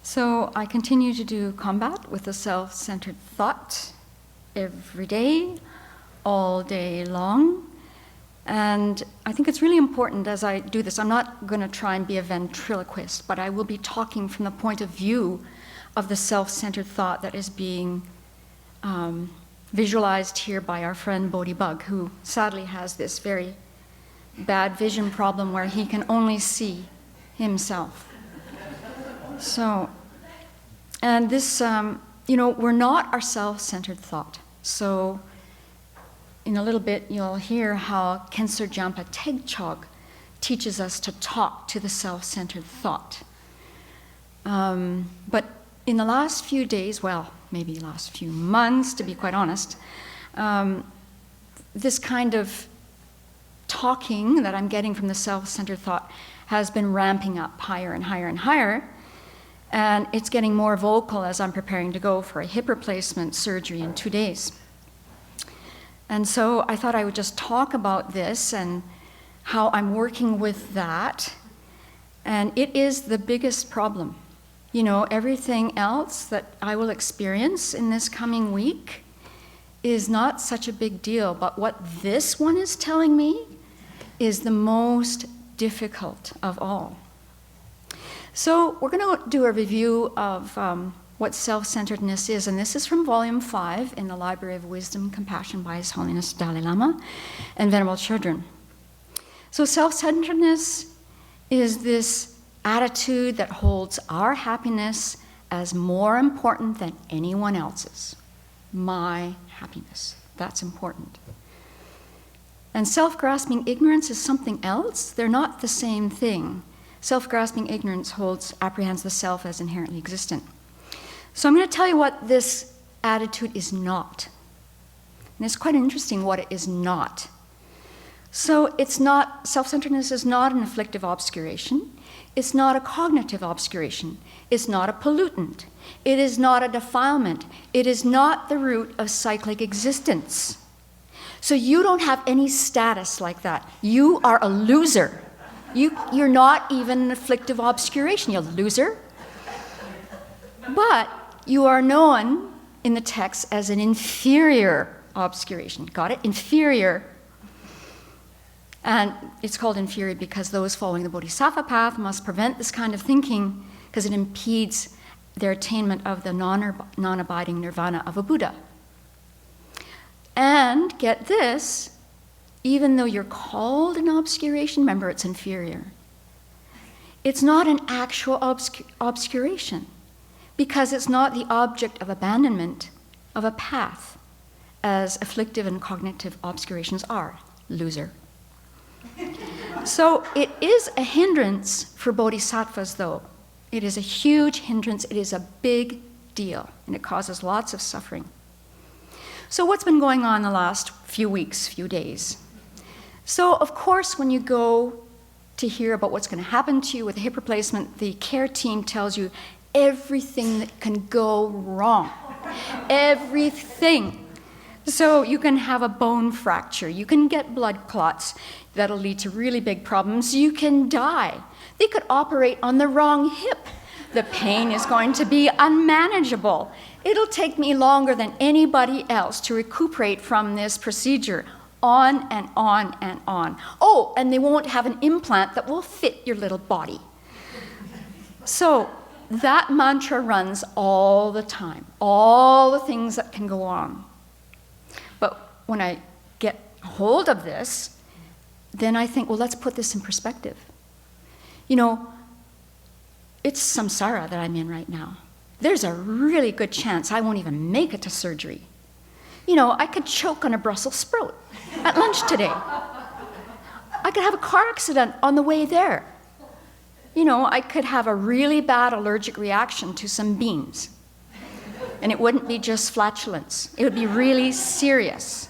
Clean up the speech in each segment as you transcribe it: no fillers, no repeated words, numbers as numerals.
So I continue to do combat with the self-centered thought every day, all day long. And I think it's really important as I do this. I'm not going to try and be a ventriloquist, but I will be talking from the point of view of the self-centered thought that is being visualized here by our friend Bodhi Bug, who sadly has this very bad vision problem where he can only see himself. So, and this, we're not our self-centered thought. So, in a little bit, you'll hear how Kensur Jampa Tegchog teaches us to talk to the self-centered thought. But in the last few days, well, maybe last few months, to be quite honest, this kind of talking that I'm getting from the self-centered thought has been ramping up higher and higher and higher. And it's getting more vocal as I'm preparing to go for a hip replacement surgery in 2 days. And so I thought I would just talk about this and how I'm working with that. And it is the biggest problem. You know, everything else that I will experience in this coming week is not such a big deal. But what this one is telling me is the most difficult of all. So we're going to do a review of what self-centeredness is, and this is from Volume 5 in the Library of Wisdom, Compassion by His Holiness Dalai Lama and Venerable Children. So self-centeredness is this attitude that holds our happiness as more important than anyone else's. My happiness, that's important. And self-grasping ignorance is something else. They're not the same thing. Self-grasping ignorance apprehends the self as inherently existent. So I'm going to tell you what this attitude is not. And it's quite interesting what it is not. So it's not, self-centeredness is not an afflictive obscuration. It's not a cognitive obscuration. It's not a pollutant. It is not a defilement. It is not the root of cyclic existence. So you don't have any status like that. You are a loser. You're not even an afflictive obscuration, you loser. But you are known in the text as an inferior obscuration. Got it? Inferior. And it's called inferior because those following the Bodhisattva path must prevent this kind of thinking because it impedes their attainment of the non-abiding nirvana of a Buddha. And get this, even though you're called an obscuration, remember it's inferior. It's not an actual obscuration because it's not the object of abandonment of a path as afflictive and cognitive obscurations are. Loser. So it is a hindrance for bodhisattvas though. It is a huge hindrance. It is a big deal and it causes lots of suffering. So what's been going on the last few weeks, few days? So, of course, when you go to hear about what's going to happen to you with a hip replacement, the care team tells you everything that can go wrong. Everything. So you can have a bone fracture. You can get blood clots that'll lead to really big problems. You can die. They could operate on the wrong hip. The pain is going to be unmanageable. It'll take me longer than anybody else to recuperate from this procedure. On and on and on. Oh, and they won't have an implant that will fit your little body. So that mantra runs all the time, all the things that can go on. But when I get hold of this, then I think, well, let's put this in perspective. You know, it's samsara that I'm in right now. There's a really good chance I won't even make it to surgery. You know, I could choke on a Brussels sprout at lunch today. I could have a car accident on the way there. You know, I could have a really bad allergic reaction to some beans. And it wouldn't be just flatulence. It would be really serious.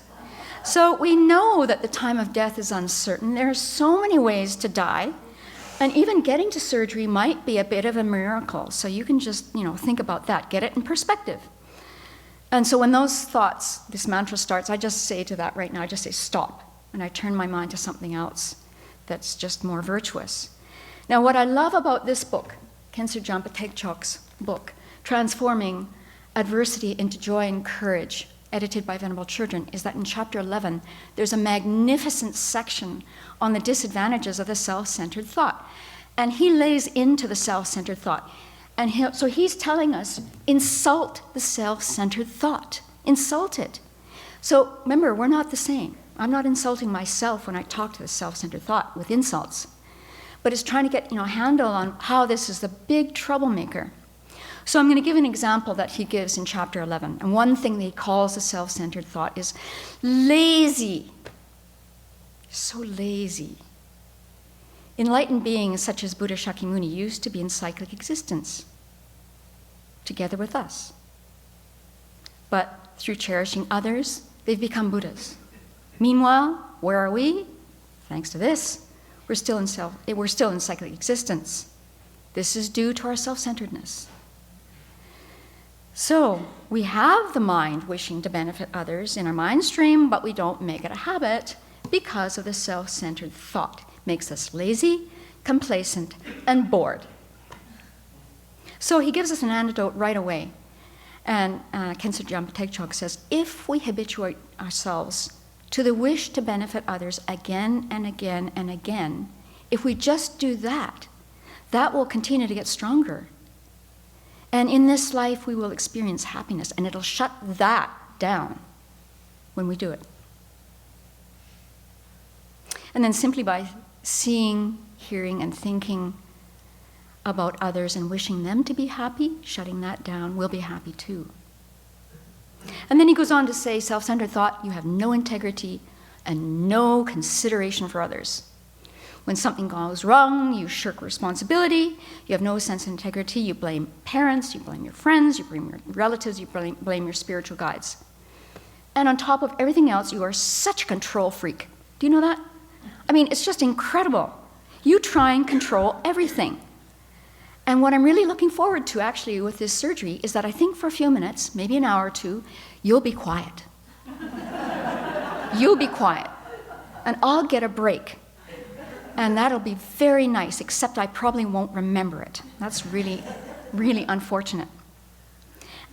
So we know that the time of death is uncertain. There are so many ways to die. And even getting to surgery might be a bit of a miracle. So you can just, think about that. Get it in perspective. And so when those thoughts, this mantra starts, I just say to that right now, I just say stop. And I turn my mind to something else that's just more virtuous. Now what I love about this book, Kensur Jampa Tegchog's book, Transforming Adversity into Joy and Courage, edited by Venerable Children, is that in chapter 11, there's a magnificent section on the disadvantages of the self-centered thought. And he lays into the self-centered thought. And so he's telling us, insult the self-centered thought. Insult it. So remember, we're not the same. I'm not insulting myself when I talk to the self-centered thought with insults. But it's trying to get a handle on how this is the big troublemaker. So I'm going to give an example that he gives in chapter 11. And one thing that he calls the self-centered thought is lazy. So lazy. Enlightened beings such as Buddha Shakyamuni used to be in cyclic existence, together with us. But through cherishing others, they've become Buddhas. Meanwhile, where are we? Thanks to this, we're still in cyclic existence. This is due to our self-centeredness. So we have the mind wishing to benefit others in our mind stream, but we don't make it a habit because of the self-centered thought. It makes us lazy, complacent, and bored. So he gives us an antidote right away. And Khenso Jampa Tegchog says, if we habituate ourselves to the wish to benefit others again and again and again, if we just do that, that will continue to get stronger. And in this life, we will experience happiness, and it'll shut that down when we do it. And then simply by seeing, hearing, and thinking about others and wishing them to be happy, shutting that down, we'll be happy too. And then he goes on to say, self-centered thought, you have no integrity and no consideration for others. When something goes wrong, you shirk responsibility, you have no sense of integrity, you blame parents, you blame your friends, you blame your relatives, you blame your spiritual guides. And on top of everything else, you are such a control freak. Do you know that? I mean, it's just incredible. You try and control everything. And what I'm really looking forward to, actually, with this surgery is that I think for a few minutes, maybe an hour or two, you'll be quiet. You'll be quiet. And I'll get a break. And that'll be very nice, except I probably won't remember it. That's really, really unfortunate.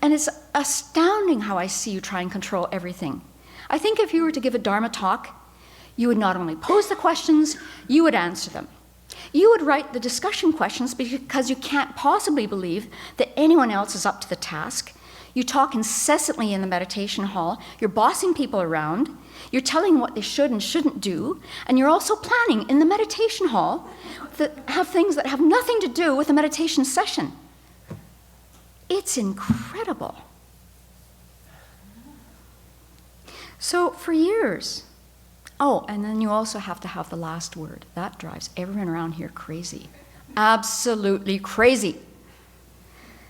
And it's astounding how I see you try and control everything. I think if you were to give a Dharma talk, you would not only pose the questions, you would answer them. You would write the discussion questions because you can't possibly believe that anyone else is up to the task. You talk incessantly in the meditation hall. You're bossing people around. You're telling what they should and shouldn't do. And you're also planning in the meditation hall that have things that have nothing to do with the meditation session. It's incredible. So for years, and then you also have to have the last word. That drives everyone around here crazy. Absolutely crazy.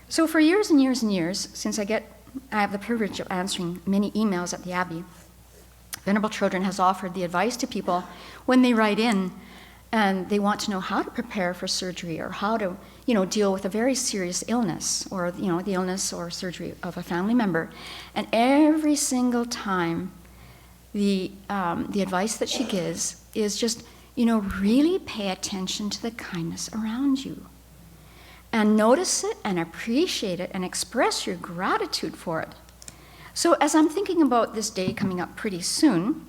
So for years and years and years, since I have the privilege of answering many emails at the Abbey, Venerable Children has offered the advice to people when they write in and they want to know how to prepare for surgery or how to, deal with a very serious illness or, the illness or surgery of a family member. And every single time, the advice that she gives is just, really pay attention to the kindness around you. And notice it and appreciate it and express your gratitude for it. So as I'm thinking about this day coming up pretty soon,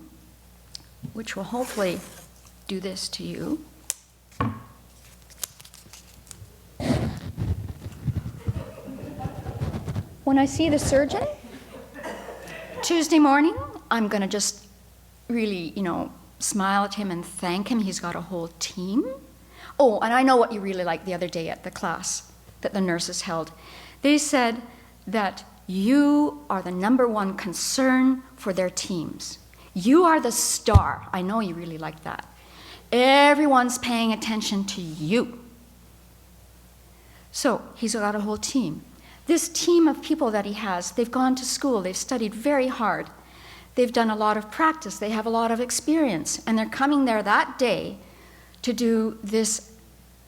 which will hopefully do this to you. When I see the surgeon, Tuesday morning, I'm going to just really, smile at him and thank him. He's got a whole team. Oh, and I know what you really liked the other day at the class that the nurses held. They said that you are the number one concern for their teams. You are the star. I know you really liked that. Everyone's paying attention to you. So he's got a whole team. This team of people that he has, they've gone to school, they've studied very hard. They've done a lot of practice, they have a lot of experience, and they're coming there that day to do this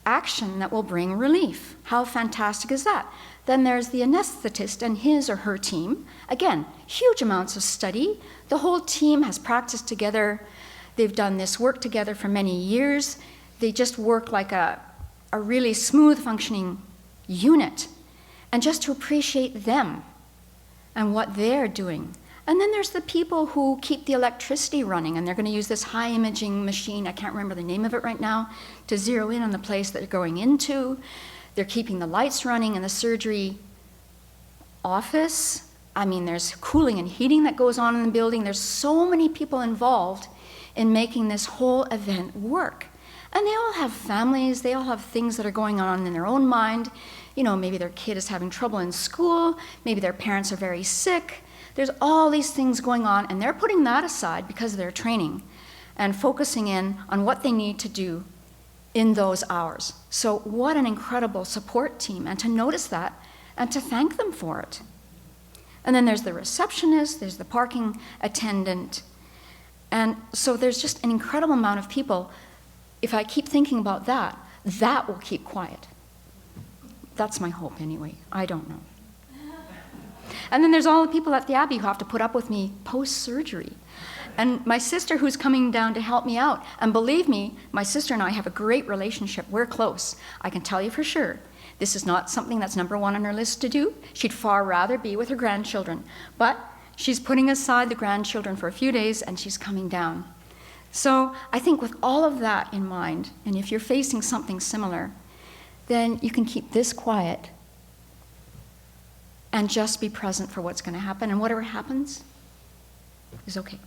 action that will bring relief. How fantastic is that? Then there's the anesthetist and his or her team. Again, huge amounts of study. The whole team has practiced together. They've done this work together for many years. They just work like a really smooth functioning unit. and just to appreciate them and what they're doing. And then there's the people who keep the electricity running, and they're going to use this high imaging machine, I can't remember the name of it right now, to zero in on the place that they're going into. They're keeping the lights running in the surgery office. I mean, there's cooling and heating that goes on in the building. There's so many people involved in making this whole event work. And they all have families, they all have things that are going on in their own mind. You know, maybe their kid is having trouble in school, maybe their parents are very sick. There's all these things going on, and they're putting that aside because of their training and focusing in on what they need to do in those hours. So what an incredible support team, and to notice that and to thank them for it. And then there's the receptionist, there's the parking attendant, and so there's just an incredible amount of people. If I keep thinking about that, that will keep quiet. That's my hope anyway. I don't know. And then there's all the people at the Abbey who have to put up with me post-surgery. And my sister who's coming down to help me out. And believe me, my sister and I have a great relationship. We're close. I can tell you for sure. This is not something that's number one on her list to do. She'd far rather be with her grandchildren. But she's putting aside the grandchildren for a few days, and she's coming down. So I think with all of that in mind, and if you're facing something similar, then you can keep this quiet and just be present for what's going to happen. And whatever happens is okay.